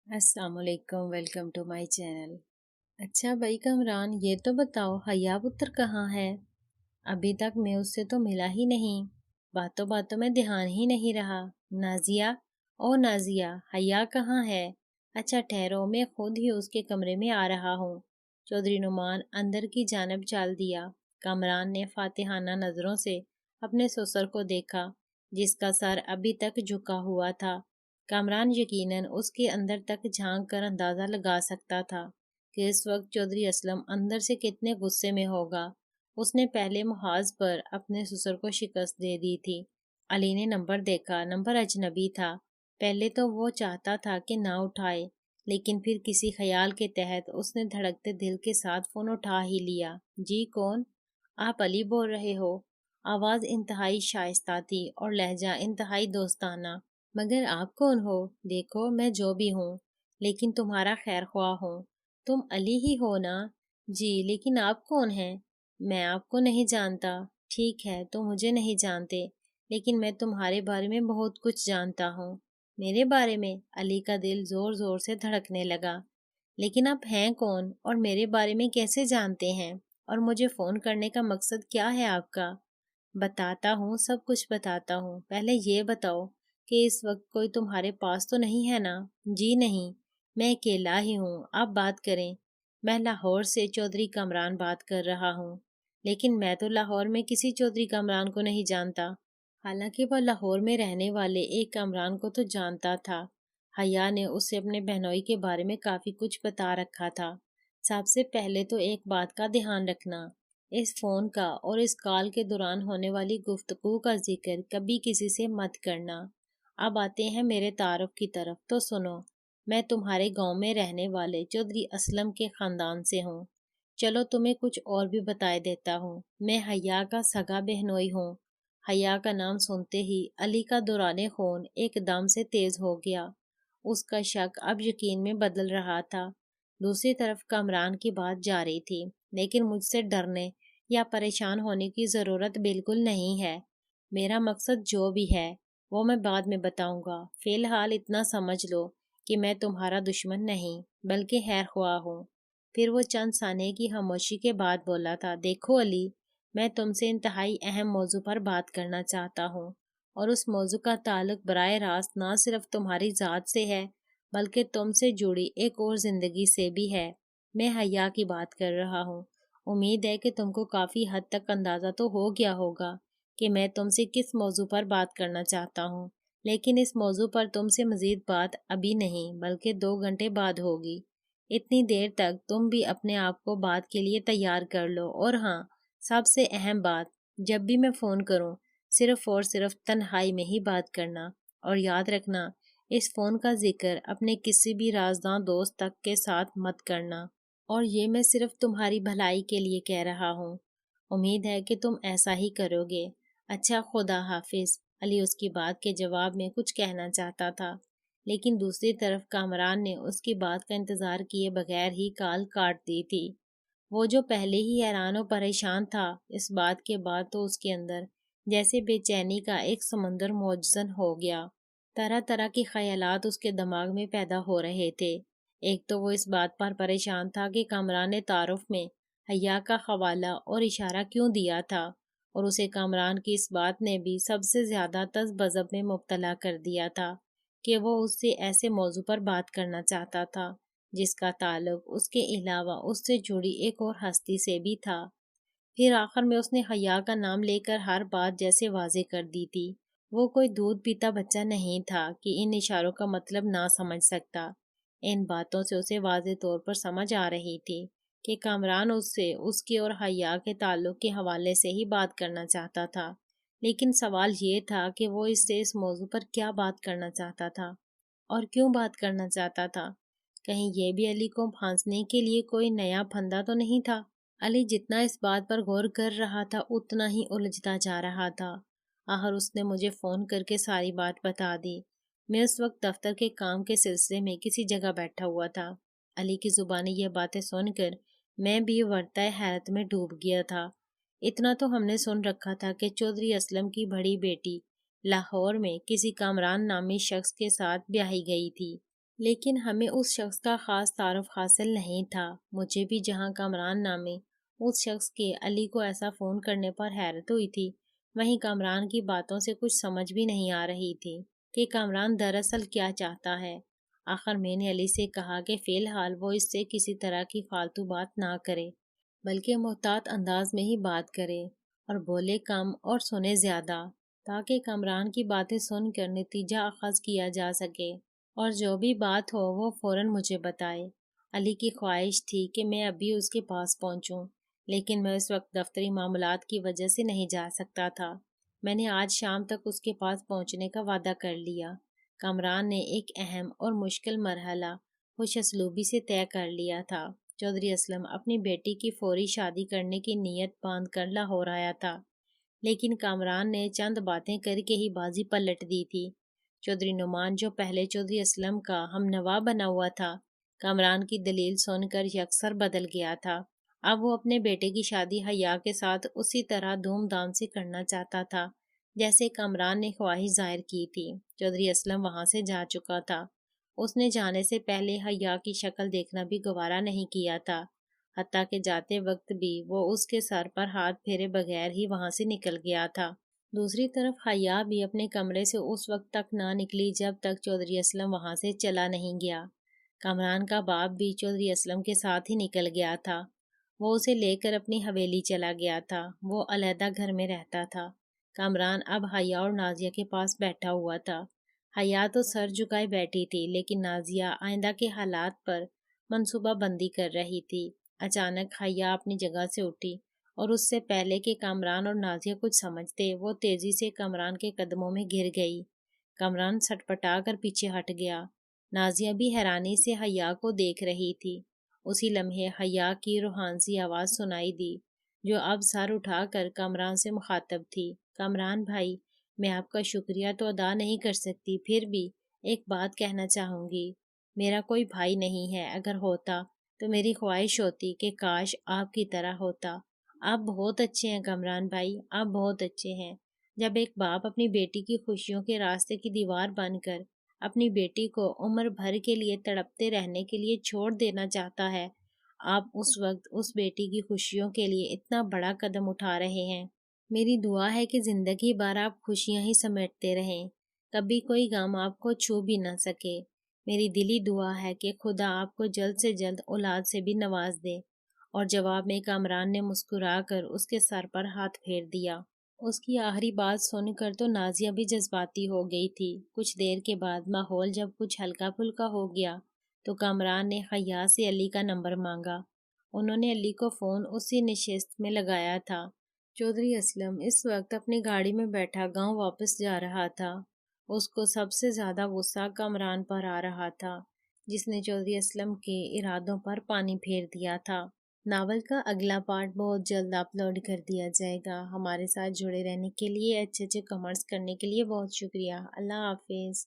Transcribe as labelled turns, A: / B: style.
A: السلام علیکم، welcome to my channel. اچھا بھائی کامران، یہ تو بتاؤ حیا پتر کہاں ہے؟ ابھی تک میں اس سے تو ملا ہی نہیں، باتوں باتوں میں دھیان ہی نہیں رہا۔ نازیہ، او نازیہ، حیا کہاں ہے؟ اچھا ٹھہرو، میں خود ہی اس کے کمرے میں آ رہا ہوں۔ چودھری نعمان اندر کی جانب چال دیا۔ کامران نے فاتحانہ نظروں سے اپنے سسر کو دیکھا، جس کا سر ابھی تک جھکا ہوا تھا۔ کامران یقیناً اس کے اندر تک جھانک کر اندازہ لگا سکتا تھا کہ اس وقت چودھری اسلم اندر سے کتنے غصے میں ہوگا۔ اس نے پہلے محاذ پر اپنے سسر کو شکست دے دی تھی۔ علی نے نمبر دیکھا، نمبر اجنبی تھا۔ پہلے تو وہ چاہتا تھا کہ نہ اٹھائے، لیکن پھر کسی خیال کے تحت اس نے دھڑکتے دل کے ساتھ فون اٹھا ہی لیا۔ جی کون؟ آپ علی بول رہے ہو؟ آواز انتہائی شائستہ تھی اور لہجہ انتہائی دوستانہ۔ مگر آپ کون ہو؟ دیکھو میں جو بھی ہوں، لیکن تمہارا خیر خواہ ہوں۔ تم علی ہی ہو نا؟ جی، لیکن آپ کون ہیں؟ میں آپ کو نہیں جانتا۔ ٹھیک ہے، تم مجھے نہیں جانتے، لیکن میں تمہارے بارے میں بہت کچھ جانتا ہوں۔ میرے بارے میں؟ علی کا دل زور زور سے دھڑکنے لگا۔ لیکن آپ ہیں کون اور میرے بارے میں کیسے جانتے ہیں؟ اور مجھے فون کرنے کا مقصد کیا ہے آپ کا؟ بتاتا ہوں، سب کچھ بتاتا ہوں۔ پہلے یہ بتاؤ کہ اس وقت کوئی تمہارے پاس تو نہیں ہے نا؟ جی نہیں، میں اکیلا ہی ہوں، آپ بات کریں۔ میں لاہور سے چودھری کامران بات کر رہا ہوں، لیکن میں تو لاہور میں کسی چودھری کامران کو نہیں جانتا۔ حالانکہ وہ لاہور میں رہنے والے ایک کامران کو تو جانتا تھا۔ حیا نے اسے اپنے بہنوئی کے بارے میں کافی کچھ بتا رکھا تھا۔ سب سے پہلے تو ایک بات کا دھیان رکھنا، اس فون کا اور اس کال کے دوران ہونے والی گفتگو کا ذکر کبھی کسی سے مت کرنا۔ اب آتے ہیں میرے تعارف کی طرف، تو سنو، میں تمہارے گاؤں میں رہنے والے چودھری اسلم کے خاندان سے ہوں۔ چلو تمہیں کچھ اور بھی بتائے دیتا ہوں، میں حیا کا سگا بہنوئی ہوں۔ حیا کا نام سنتے ہی علی کا دوران خون ایک دم سے تیز ہو گیا۔ اس کا شک اب یقین میں بدل رہا تھا۔ دوسری طرف کامران کی بات جاری تھی، لیکن مجھ سے ڈرنے یا پریشان ہونے کی ضرورت بالکل نہیں ہے۔ میرا مقصد جو بھی ہے وہ میں بعد میں بتاؤں گا۔ فی الحال اتنا سمجھ لو کہ میں تمہارا دشمن نہیں بلکہ خیر خواہ ہوں۔ پھر وہ چند ثانیے کی خاموشی کے بعد بولا تھا، دیکھو علی، میں تم سے انتہائی اہم موضوع پر بات کرنا چاہتا ہوں، اور اس موضوع کا تعلق براہ راست نہ صرف تمہاری ذات سے ہے بلکہ تم سے جڑی ایک اور زندگی سے بھی ہے۔ میں حیا کی بات کر رہا ہوں۔ امید ہے کہ تم کو کافی حد تک اندازہ تو ہو گیا ہوگا کہ میں تم سے کس موضوع پر بات کرنا چاہتا ہوں، لیکن اس موضوع پر تم سے مزید بات ابھی نہیں بلکہ 2 گھنٹے بعد ہوگی۔ اتنی دیر تک تم بھی اپنے آپ کو بات کے لیے تیار کر لو، اور ہاں، سب سے اہم بات، جب بھی میں فون کروں صرف اور صرف تنہائی میں ہی بات کرنا، اور یاد رکھنا اس فون کا ذکر اپنے کسی بھی رازداں دوست تک کے ساتھ مت کرنا، اور یہ میں صرف تمہاری بھلائی کے لیے کہہ رہا ہوں۔ امید ہے کہ تم ایسا ہی کرو گے۔ اچھا، خدا حافظ۔ علی اس کی بات کے جواب میں کچھ کہنا چاہتا تھا، لیکن دوسری طرف کامران نے اس کی بات کا انتظار کیے بغیر ہی کال کاٹ دی تھی۔ وہ جو پہلے ہی حیران و پریشان تھا، اس بات کے بعد تو اس کے اندر جیسے بے چینی کا ایک سمندر موجزن ہو گیا۔ طرح طرح کے خیالات اس کے دماغ میں پیدا ہو رہے تھے۔ ایک تو وہ اس بات پر پریشان تھا کہ کامران نے تعارف میں حیا کا حوالہ اور اشارہ کیوں دیا تھا، اور اسے کامران کی اس بات نے بھی سب سے زیادہ تذبذب میں مبتلا کر دیا تھا کہ وہ اس سے ایسے موضوع پر بات کرنا چاہتا تھا جس کا تعلق اس کے علاوہ اس سے جڑی ایک اور ہستی سے بھی تھا۔ پھر آخر میں اس نے حیا کا نام لے کر ہر بات جیسے واضح کر دی تھی۔ وہ کوئی دودھ پیتا بچہ نہیں تھا کہ ان اشاروں کا مطلب نہ سمجھ سکتا۔ ان باتوں سے اسے واضح طور پر سمجھ آ رہی تھی کہ کامران اس سے اس کے اور حیا کے تعلق کے حوالے سے ہی بات کرنا چاہتا تھا، لیکن سوال یہ تھا کہ وہ اس سے اس موضوع پر کیا بات کرنا چاہتا تھا اور کیوں بات کرنا چاہتا تھا۔ کہیں یہ بھی علی کو پھانسنے کے لیے کوئی نیا پھندا تو نہیں تھا؟ علی جتنا اس بات پر غور کر رہا تھا اتنا ہی الجھتا جا رہا تھا۔ آخر اس نے مجھے فون کر کے ساری بات بتا دی۔ میں اس وقت دفتر کے کام کے سلسلے میں کسی جگہ بیٹھا ہوا تھا۔ علی کی زبانی یہ باتیں سن کر میں بھی ورطۂ حیرت میں ڈوب گیا تھا۔ اتنا تو ہم نے سن رکھا تھا کہ چودھری اسلم کی بڑی بیٹی لاہور میں کسی کامران نامی شخص کے ساتھ بیاہی گئی تھی، لیکن ہمیں اس شخص کا خاص تعارف حاصل نہیں تھا۔ مجھے بھی جہاں کامران نامی اس شخص کے علی کو ایسا فون کرنے پر حیرت ہوئی تھی، وہیں کامران کی باتوں سے کچھ سمجھ بھی نہیں آ رہی تھی کہ کامران دراصل کیا چاہتا ہے۔ آخر میں نے علی سے کہا کہ فی الحال وہ اس سے کسی طرح کی فالتو بات نہ کرے، بلکہ محتاط انداز میں ہی بات کرے اور بولے کم اور سنے زیادہ، تاکہ کامران کی باتیں سن کر نتیجہ اخذ کیا جا سکے اور جو بھی بات ہو وہ فوراً مجھے بتائے۔ علی کی خواہش تھی کہ میں ابھی اس کے پاس پہنچوں، لیکن میں اس وقت دفتری معاملات کی وجہ سے نہیں جا سکتا تھا۔ میں نے آج شام تک اس کے پاس پہنچنے کا وعدہ کر لیا۔ کامران نے ایک اہم اور مشکل مرحلہ خوش اسلوبی سے طے کر لیا تھا۔ چودھری اسلم اپنی بیٹی کی فوری شادی کرنے کی نیت باندھ کر لاہور آیا تھا، لیکن کامران نے چند باتیں کر کے ہی بازی پلٹ دی تھی۔ چودھری نعمان جو پہلے چودھری اسلم کا ہم نوا بنا ہوا تھا، کامران کی دلیل سن کر یکسر بدل گیا تھا۔ اب وہ اپنے بیٹے کی شادی حیا کے ساتھ اسی طرح دھوم دھام سے کرنا چاہتا تھا جیسے کامران نے خواہش ظاہر کی تھی۔ چودھری اسلم وہاں سے جا چکا تھا۔ اس نے جانے سے پہلے حیا کی شکل دیکھنا بھی گوارا نہیں کیا تھا، حتیٰ کہ جاتے وقت بھی وہ اس کے سر پر ہاتھ پھیرے بغیر ہی وہاں سے نکل گیا تھا۔ دوسری طرف حیا بھی اپنے کمرے سے اس وقت تک نہ نکلی جب تک چودھری اسلم وہاں سے چلا نہیں گیا۔ کامران کا باپ بھی چودھری اسلم کے ساتھ ہی نکل گیا تھا۔ وہ اسے لے کر اپنی حویلی چلا گیا تھا۔ وہ علیحدہ گھر میں رہتا تھا۔ کامران اب حیا اور نازیہ کے پاس بیٹھا ہوا تھا۔ حیا تو سر جھکائے بیٹھی تھی، لیکن نازیہ آئندہ کے حالات پر منصوبہ بندی کر رہی تھی۔ اچانک حیا اپنی جگہ سے اٹھی اور اس سے پہلے کہ کامران اور نازیہ کچھ سمجھتے، وہ تیزی سے کامران کے قدموں میں گر گئی۔ کامران سٹپٹا کر پیچھے ہٹ گیا۔ نازیہ بھی حیرانی سے حیا کو دیکھ رہی تھی۔ اسی لمحے حیا کی روحان سی آواز سنائی دی، جو اب سر اٹھا کر کامران سے مخاطب تھی۔ کامران بھائی، میں آپ کا شکریہ تو ادا نہیں کر سکتی، پھر بھی ایک بات کہنا چاہوں گی۔ میرا کوئی بھائی نہیں ہے، اگر ہوتا تو میری خواہش ہوتی کہ کاش آپ کی طرح ہوتا۔ آپ بہت اچھے ہیں کامران بھائی، آپ بہت اچھے ہیں۔ جب ایک باپ اپنی بیٹی کی خوشیوں کے راستے کی دیوار بن کر اپنی بیٹی کو عمر بھر کے لیے تڑپتے رہنے کے لیے چھوڑ دینا چاہتا ہے، آپ اس وقت اس بیٹی کی خوشیوں کے لیے اتنا بڑا قدم اٹھا رہے ہیں۔ میری دعا ہے کہ زندگی بھر آپ خوشیاں ہی سمیٹتے رہیں، کبھی کوئی غم آپ کو چھو بھی نہ سکے۔ میری دلی دعا ہے کہ خدا آپ کو جلد سے جلد اولاد سے بھی نواز دے۔ اور جواب میں کامران نے مسکرا کر اس کے سر پر ہاتھ پھیر دیا۔ اس کی آخری بات سن کر تو نازیہ بھی جذباتی ہو گئی تھی۔ کچھ دیر کے بعد ماحول جب کچھ ہلکا پھلکا ہو گیا تو کامران نے حیا سے علی کا نمبر مانگا۔ انہوں نے علی کو فون اسی نشست میں لگایا تھا۔ چودھری اسلم اس وقت اپنی گاڑی میں بیٹھا گاؤں واپس جا رہا تھا۔ اس کو سب سے زیادہ غصہ کامران پر آ رہا تھا، جس نے چودھری اسلم کے ارادوں پر پانی پھیر دیا تھا۔ ناول کا اگلا پارٹ بہت جلد اپلوڈ کر دیا جائے گا۔ ہمارے ساتھ جڑے رہنے کے لیے، اچھے کمنٹس کرنے کے لیے بہت شکریہ۔ اللہ حافظ۔